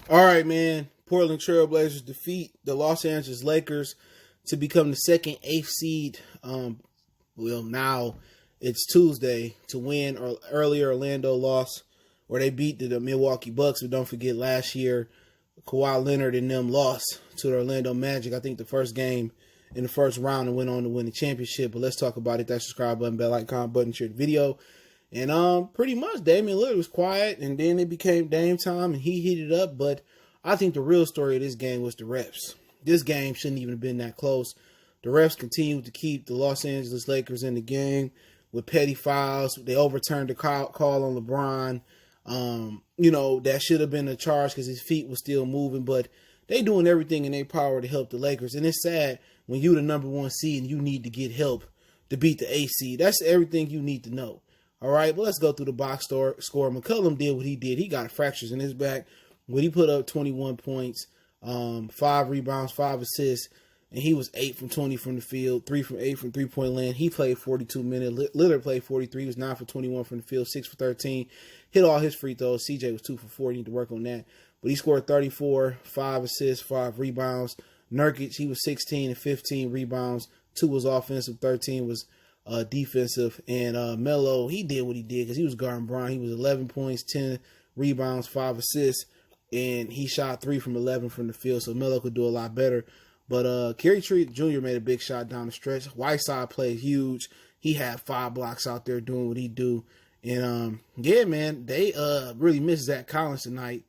All right, man. Portland Trailblazers defeat the Los Angeles Lakers to become the second eighth seed. Now it's Tuesday to win. Or earlier, Orlando lost, or they beat the Milwaukee Bucks. But don't forget, last year, Kawhi Leonard and them lost to the Orlando Magic. I think the first game in the first round and went on to win the championship. But let's talk about it. That subscribe button, bell icon button, share the video. And pretty much Damian Lillard was quiet, and then it became Dame time, and he heated up. But I think the real story of this game was the refs. This game shouldn't even have been that close. The refs continued to keep the Los Angeles Lakers in the game with petty fouls. They overturned the call on LeBron. That should have been a charge because his feet were still moving, but they doing everything in their power to help the Lakers. And it's sad when you the number one seed and you need to get help to beat the eighth seed. That's everything you need to know. All right, but let's go through the box score. McCollum did what he did. He got fractures in his back when he put up 21 points, 5 rebounds, 5 assists, and he was 8 from 20 from the field, 3 from 8 from three-point land. He played 42 minutes. Lillard played 43. He was 9 for 21 from the field, 6 for 13. Hit all his free throws. CJ was 2 for 4. He need to work on that. But he scored 34, 5 assists, 5 rebounds. Nurkic, he was 16 and 15 rebounds. 2 was offensive, 13 was defensive. And Melo, he did what he did because he was guarding Bron. He was 11 points, 10 rebounds, 5 assists, and he shot 3 from 11 from the field, so Melo could do a lot better. But Kerry Treat Jr. made a big shot down the stretch. Whiteside played huge. He had 5 blocks out there doing what he do. And they really missed Zach Collins tonight.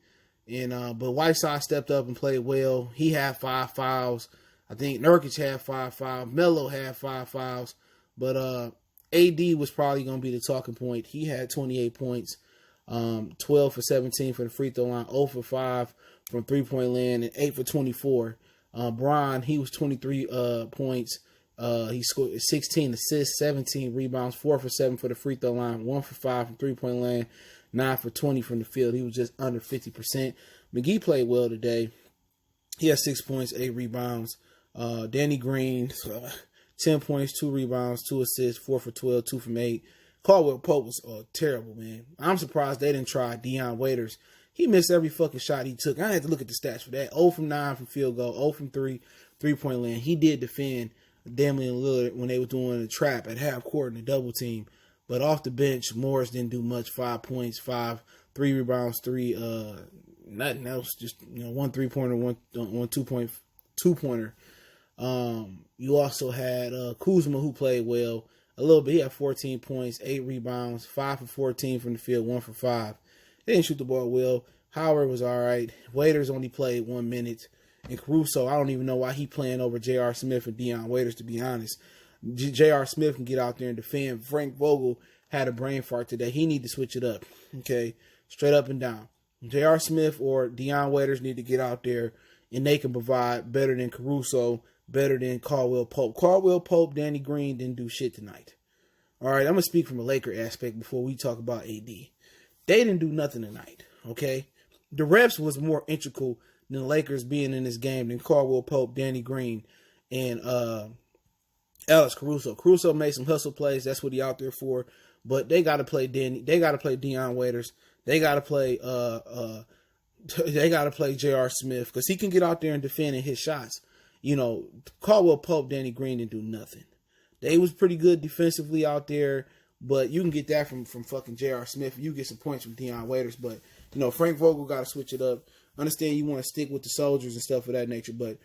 And but Whiteside stepped up and played well. He had 5 fouls. I think Nurkic had 5 fouls. Melo had 5 fouls. But AD was probably going to be the talking point. He had 28 points, 12 for 17 for the free throw line, 0 for 5 from three-point land, and 8 for 24. Bron, he was 23 points. He scored 16 assists, 17 rebounds, 4 for 7 for the free throw line, 1 for 5 from three-point land, 9 for 20 from the field. He was just under 50%. McGee played well today. He had 6 points, 8 rebounds. Danny Green, 10 points, 2 rebounds, 2 assists, 4 for 12, 2 from 8. Caldwell Pope was terrible, man. I'm surprised they didn't try Dion Waiters. He missed every fucking shot he took. I had to look at the stats for that. 0 from 9 from field goal, 0 from 3, three-point land. He did defend Damian Lillard when they were doing the trap at half court in the double team. But off the bench, Morris didn't do much. 5 points, 5, 3 rebounds, 3, nothing else. Just, 1 3-pointer, 1 2-pointer. You also had Kuzma, who played well a little bit. He had 14 points, 8 rebounds, 5 for 14 from the field, 1 for 5. They didn't shoot the ball well. Howard was all right. Waiters only played 1 minute. And Caruso, I don't even know why he playing over J.R. Smith and Dion Waiters, to be honest. J.R. Smith can get out there and defend. Frank Vogel had a brain fart today. He need to switch it up, okay? Straight up and down. J.R. Smith or Dion Waiters need to get out there, and they can provide better than Caruso, better than Caldwell Pope. Caldwell Pope, Danny Green didn't do shit tonight. All right, I'm going to speak from a Laker aspect before we talk about AD. They didn't do nothing tonight, okay? The refs was more integral than the Lakers being in this game than Caldwell Pope, Danny Green, and Alex Caruso. Caruso made some hustle plays. That's what he out there for. But they got to play They got to play Dion Waiters. They got to play J.R. Smith because he can get out there and defend and hit shots. Caldwell Pope, Danny Green didn't do nothing. They was pretty good defensively out there, but you can get that from fucking J.R. Smith. You get some points from Dion Waiters, but Frank Vogel got to switch it up. Understand you want to stick with the soldiers and stuff of that nature, but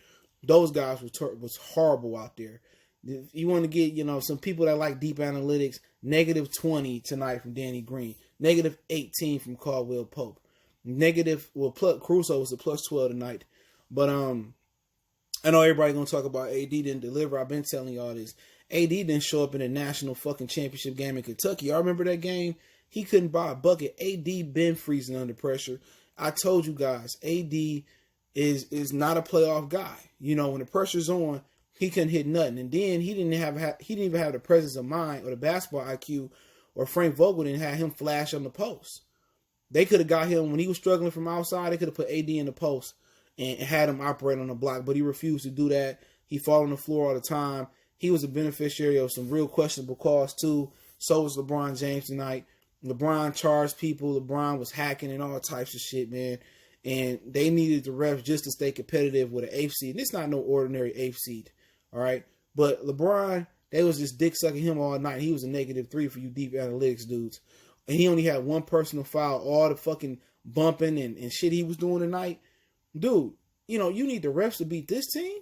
those guys was horrible out there. You want to get some people that like deep analytics. -20 tonight from Danny Green. -18 from Caldwell Pope. Caruso was a +12 tonight, but I know everybody gonna talk about AD didn't deliver. I've been telling y'all this. AD didn't show up in the national fucking championship game in Kentucky. Y'all remember that game? He couldn't buy a bucket. AD been freezing under pressure. I told you guys, AD is not a playoff guy. When the pressure's on, he couldn't hit nothing. And then he didn't even have the presence of mind or the basketball IQ, or Frank Vogel didn't have him flash on the post. They could have got him when he was struggling from outside. They could have put AD in the post and had him operate on the block, but he refused to do that. He fall on the floor all the time. He was a beneficiary of some real questionable calls too. So was LeBron James tonight. LeBron charged people. LeBron was hacking and all types of shit, man. and they needed the refs just to stay competitive with an eighth seed. And it's not no ordinary eighth seed, all right? But LeBron, they was just dick sucking him all night. He was a -3 for you deep analytics dudes. And he only had one personal foul, all the fucking bumping and shit he was doing tonight. Dude, you know, you need the refs to beat this team.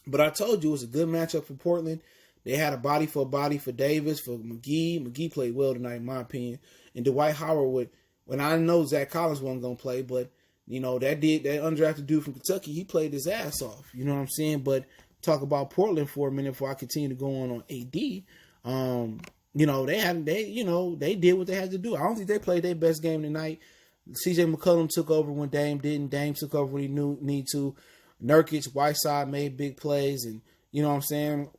But I told you it was a good matchup for Portland. They had a body for Davis, for McGee. McGee played well tonight, in my opinion. And Dwight Howard when I know Zach Collins wasn't going to play, but, you know, that undrafted dude from Kentucky, he played his ass off. You know what I'm saying? But talk about Portland for a minute before I continue to go on AD. You know, they did what they had to do. I don't think they played their best game tonight. CJ McCollum took over when Dame didn't. Dame took over when he need to. Nurkic, Whiteside made big plays, and you know what I'm saying.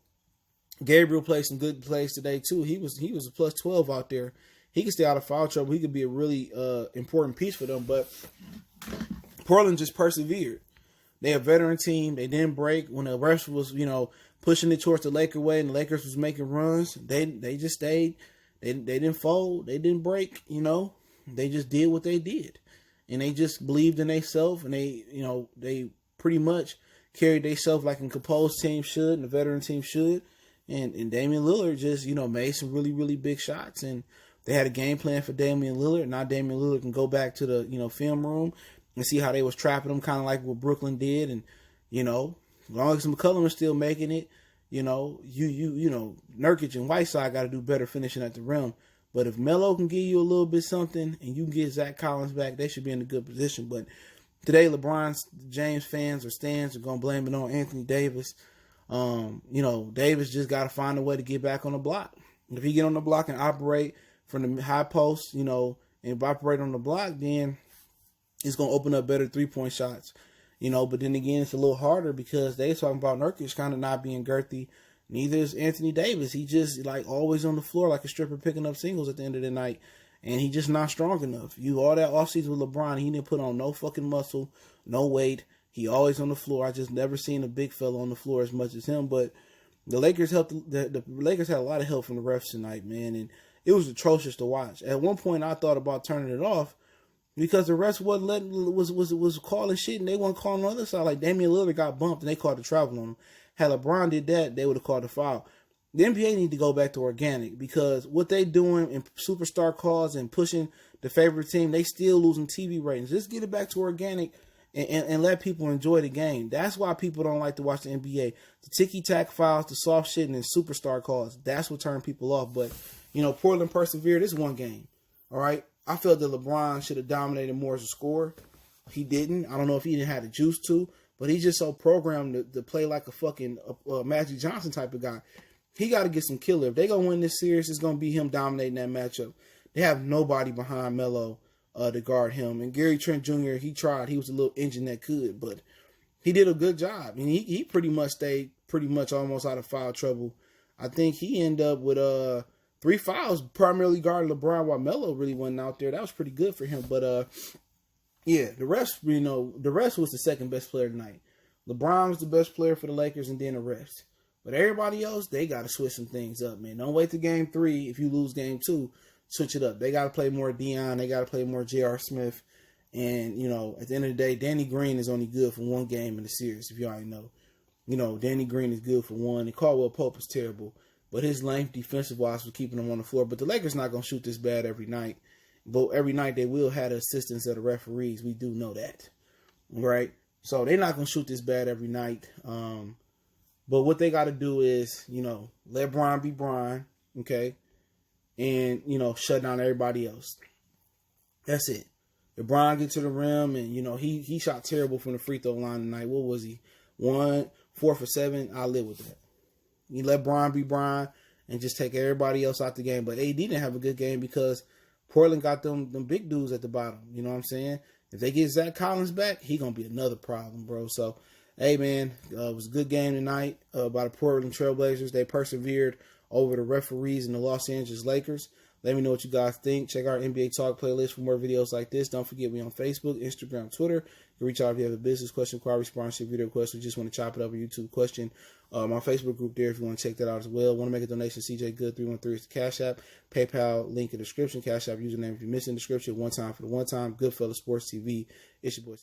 Gabriel played some good plays today too. He was a plus 12 out there. He could stay out of foul trouble. He could be a really important piece for them. But Portland just persevered. They're a veteran team. They didn't break when the refs was, you know, pushing it towards the Laker way, and the Lakers was making runs. They just stayed. They didn't fold. They didn't break. You know, they just did what they did, and they just believed in themselves. And they pretty much carried themselves like a composed team should, and a veteran team should. And Damian Lillard just, you know, made some really, really big shots. And they had a game plan for Damian Lillard. Now Damian Lillard can go back to the, you know, film room and see how they was trapping him, kind of like what Brooklyn did. And, you know, as long as McCollum is still making it, you know, you know, Nurkic and Whiteside got to do better finishing at the rim. But if Melo can give you a little bit something and you can get Zach Collins back, they should be in a good position. But today, LeBron James fans or stands are going to blame it on Anthony Davis. You know, Davis just got to find a way to get back on the block. If he get on the block and operate from the high post, you know, and operate on the block, then it's going to open up better three-point shots, you know. But then again, it's a little harder because they talking about Nurkic kind of not being girthy. Neither is Anthony Davis. He just, like, always on the floor like a stripper picking up singles at the end of the night. And he just not strong enough. All that offseason with LeBron, he didn't put on no fucking muscle, no weight. He always on the floor. I just never seen a big fella on the floor as much as him. But the Lakers helped. The Lakers had a lot of help from the refs tonight, man, and it was atrocious to watch. At one point, I thought about turning it off because the refs was calling shit, and they weren't calling on the other side. Like Damian Lillard got bumped, and they called the travel on him. Had LeBron did that, they would have called the foul. The NBA need to go back to organic because what they doing in superstar calls and pushing the favorite team, they still losing TV ratings. Just get it back to organic. And let people enjoy the game. That's why people don't like to watch the NBA. The ticky-tack fouls, the soft shit, and the superstar calls. That's what turned people off. But, you know, Portland persevered. This one game, all right? I felt that LeBron should have dominated more as a scorer. He didn't. I don't know if he didn't have the juice to, but he's just so programmed to play like a fucking Magic Johnson type of guy. He got to get some killer. If they going to win this series, it's going to be him dominating that matchup. They have nobody behind Melo to guard him. And Gary Trent Jr., he tried. He was a little engine that could, but he did a good job. And he pretty much stayed almost out of foul trouble. I think he ended up with 3 fouls, primarily guarding LeBron while Melo really wasn't out there. That was pretty good for him. But, yeah, the rest was the second best player tonight. LeBron was the best player for the Lakers and then the rest. But everybody else, they got to switch some things up, man. Don't wait to game 3 if you lose game 2. Switch it up. They got to play more Dion. They got to play more J.R. Smith. And, you know, at the end of the day, Danny Green is only good for one game in the series, if you already know. You know, Danny Green is good for one. And Caldwell Pope is terrible. But his length defensive-wise was keeping him on the floor. But the Lakers not going to shoot this bad every night. But every night they will have the assistance of the referees. We do know that. Right? So they're not going to shoot this bad every night. But what they got to do is, you know, let Bron be Bron. Okay? And, you know, shut down everybody else. That's it. If Bron get to the rim and, you know, he shot terrible from the free throw line tonight. What was he? 4 for 7. I'll live with that. You let Bron be Bron and just take everybody else out the game. But AD didn't have a good game because Portland got them big dudes at the bottom. You know what I'm saying? If they get Zach Collins back, he going to be another problem, bro. So, hey, man, it was a good game tonight by the Portland Trailblazers. They persevered over the referees and the Los Angeles Lakers. Let me know what you guys think. Check our NBA Talk playlist for more videos like this. Don't forget, we on Facebook, Instagram, Twitter. You can reach out if you have a business question, inquiry, sponsorship, video question, just want to chop it up, a YouTube question, My Facebook group there if you want to check that out as well. Want to make a donation, CJ Good 313 is the Cash App. PayPal link in the description. Cash App username if you missed in the description. One time for the one time. Goodfellas Sports TV. It's your boy.